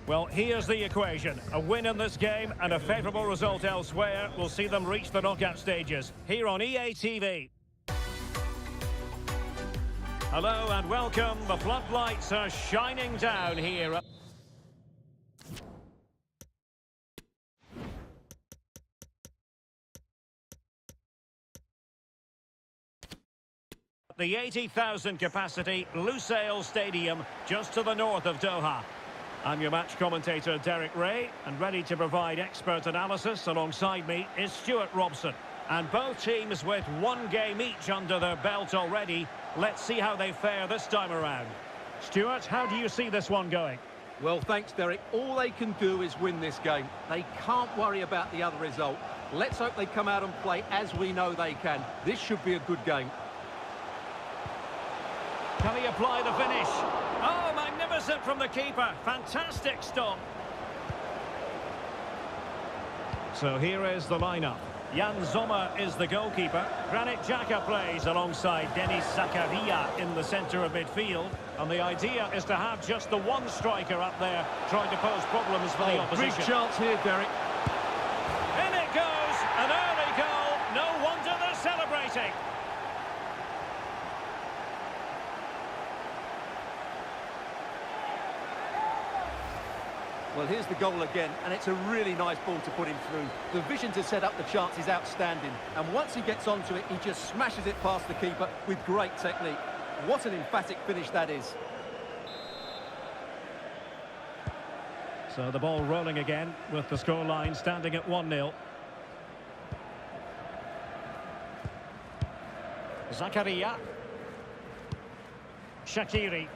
Well, here's the equation. A win in this game and a favourable result elsewhere will see them reach the knockout stages. Here on EA TV. Hello and welcome. The floodlights are shining down here. The 80,000 capacity Lusail Stadium just to the north of Doha. I'm your match commentator Derek Ray, and ready to provide expert analysis alongside me is Stuart Robson. And both teams with one game each under their belt already. Let's see how they fare this time around. Stuart, how do you see this one going? Well, thanks, Derek. All they can do is win this game. They can't worry about the other result. Let's hope they come out and play as we know they can. This should be a good game. Can he apply the finish? Oh, magnificent from the keeper. Fantastic stop. So here is the lineup. Jan Sommer is the goalkeeper. Granit Xhaka plays alongside Denis Zakaria in the centre of midfield. And the idea is to have just the one striker up there trying to pose problems for the opposition. Big chance here, Derek. In it goes. An early goal. No wonder they're celebrating. Well, here's the goal again, and it's a really nice ball to put him through. The vision to set up the chance is outstanding, and once he gets onto it, he just smashes it past the keeper with great technique. What an emphatic finish that is. So the ball rolling again with the scoreline standing at 1-0. Zakaria. Shaqiri.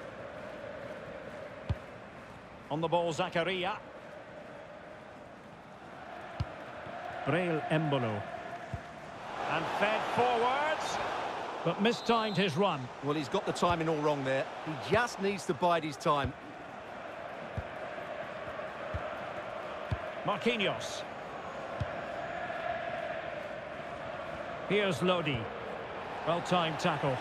On the ball, Zakaria. Breel Embolo. And fed forwards, but mistimed his run. Well, he's got the timing all wrong there. He just needs to bide his time. Marquinhos. Here's Lodi. Well-timed tackle.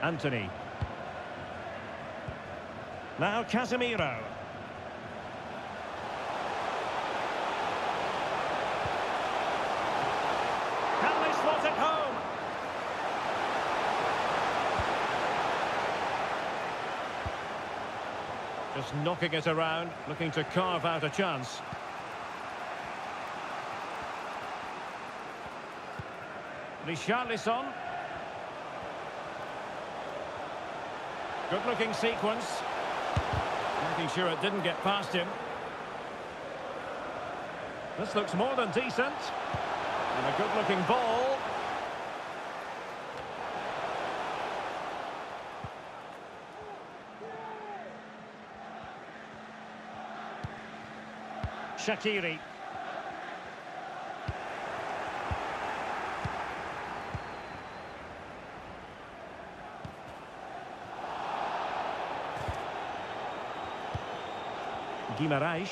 Anthony. Now Casemiro. Can they slot it home? Just knocking it around, looking to carve out a chance. Richarlison. Good-looking sequence. Making sure it didn't get past him. This looks more than decent. And a good-looking ball. Shaqiri. Guimarães.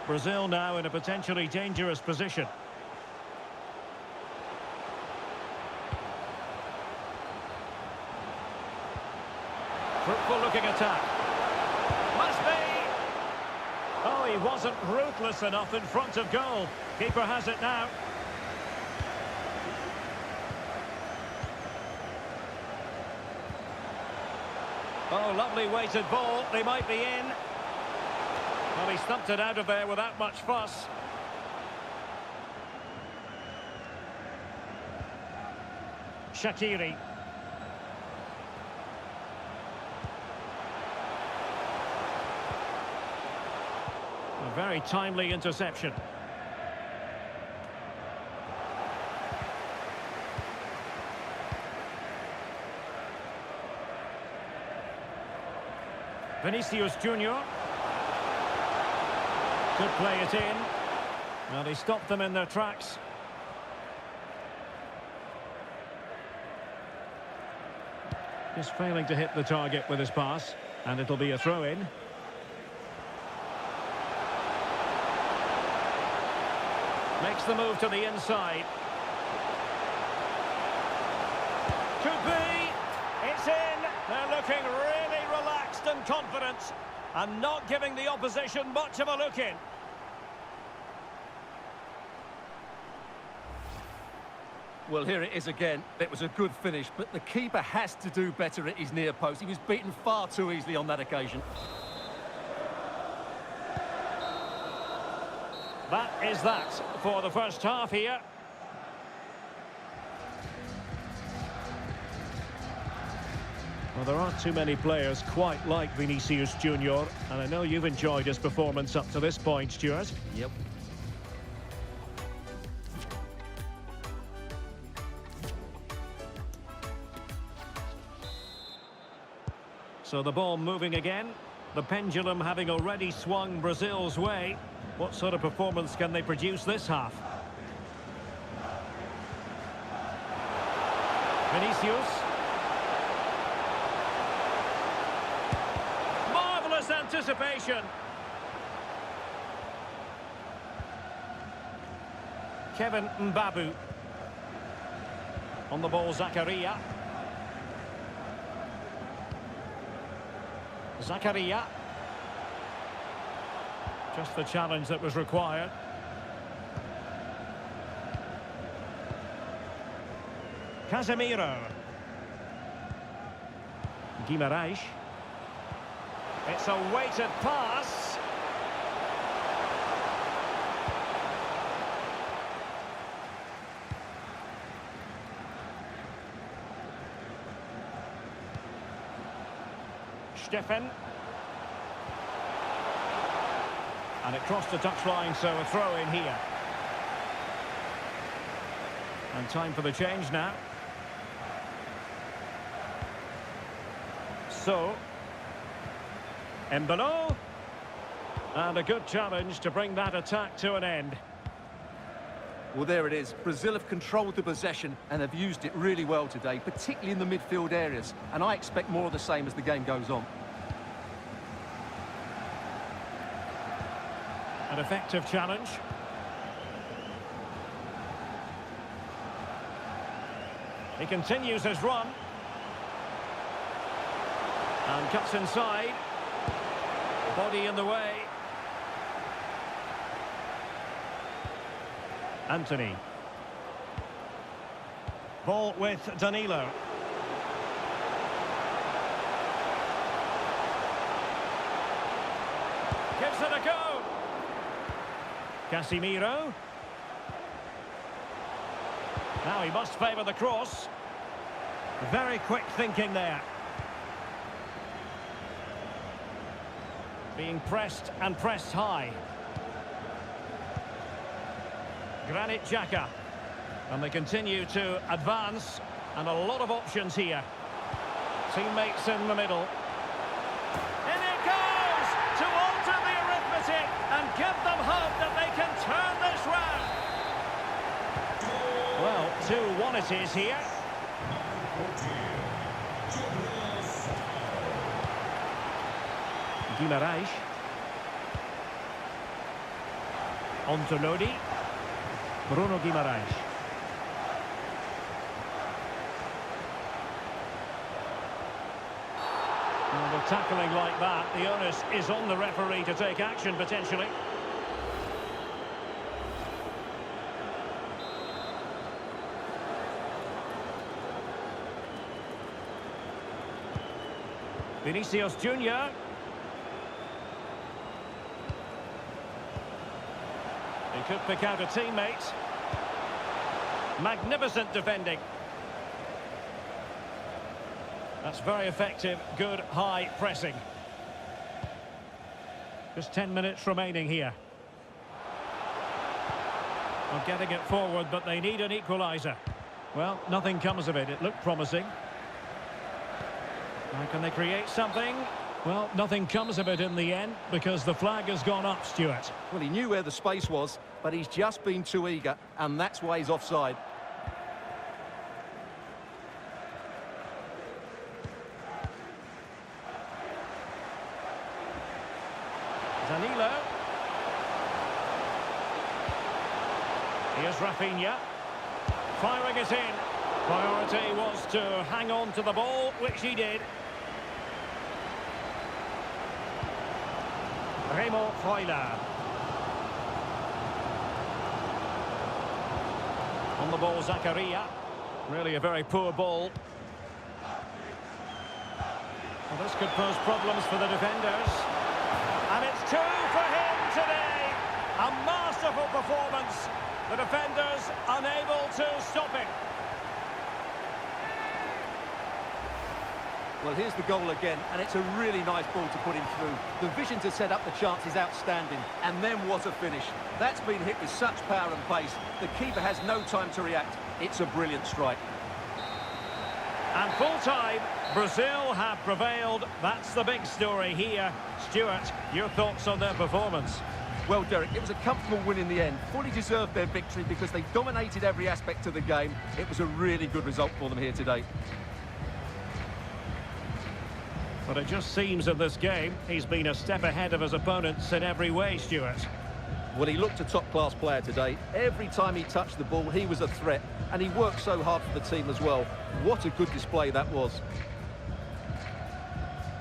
Brazil now in a potentially dangerous position. Fruitful looking attack. Must be! Oh, he wasn't ruthless enough in front of goal. Keeper has it now. Oh, lovely weighted ball. They might be in. Well, he stumped it out of there without much fuss. Shaqiri. A very timely interception. Vinicius Junior. Could play it in. Well, he stopped them in their tracks. Just failing to hit the target with his pass. And it'll be a throw-in. the move to the inside. Could be. It's in. They're looking really relaxed and confident and not giving the opposition much of a look in. Well, here it is again. It was a good finish, but the keeper has to do better at his near post. He was beaten far too easily on that occasion. That is that for the first half here. Well, there aren't too many players quite like Vinicius Junior, and I know you've enjoyed his performance up to this point, Stuart. Yep. So the ball moving again. The pendulum having already swung Brazil's way. What sort of performance can they produce this half? Vinicius. Marvellous anticipation. Kevin Mbabu. On the ball, Zakaria. Zakaria. Just the challenge that was required. Casemiro. Guimarães. It's a weighted pass. Stefan. And it crossed the touchline, so a throw in here. And time for the change now. So, Embolo. And a good challenge to bring that attack to an end. Well, there it is. Brazil have controlled the possession and have used it really well today, particularly in the midfield areas. And I expect more of the same as the game goes on. An effective challenge. He continues his run. And cuts inside. Body in the way. Anthony. Ball with Danilo. Gives it a go. Casemiro. Now he must favour the cross. Very quick thinking there. Being pressed and pressed high. Granit Xhaka. And they continue to advance. And a lot of options here. Teammates in the middle. In it goes! To alter the arithmetic and give them hope that they can turn this round. Well, 2-1 it is here. Guimarães. On to Lodi. Bruno Guimarães. Well, with tackling like that, the onus is on the referee to take action potentially. Vinicius Junior. He could pick out a teammate. Magnificent defending. That's very effective, good high pressing. Just 10 minutes remaining here. Well, getting it forward, but they need an equaliser. Well, nothing comes of it. It looked promising. Now, can they create something? Well, nothing comes of it in the end because the flag has gone up, Stuart. Well, he knew where the space was, but he's just been too eager, and that's why he's offside. Danilo. Here's Rafinha. Firing it in. Priority was to hang on to the ball, which he did. Remo Freuler. On the ball, Zakaria. Really a very poor ball. Well, this could pose problems for the defenders. And it's two for him today. A masterful performance. The defenders unable to stop him. Well, here's the goal again, and it's a really nice ball to put him through. The vision to set up the chance is outstanding, and then what a finish. That's been hit with such power and pace. The keeper has no time to react. It's a brilliant strike. And full-time, Brazil have prevailed. That's the big story here. Stuart, your thoughts on their performance? Well, Derek, it was a comfortable win in the end. Fully deserved their victory because they dominated every aspect of the game. It was a really good result for them here today. But it just seems in this game, he's been a step ahead of his opponents in every way, Stuart. Well, he looked a top-class player today. Every time he touched the ball, he was a threat. And he worked so hard for the team as well. What a good display that was.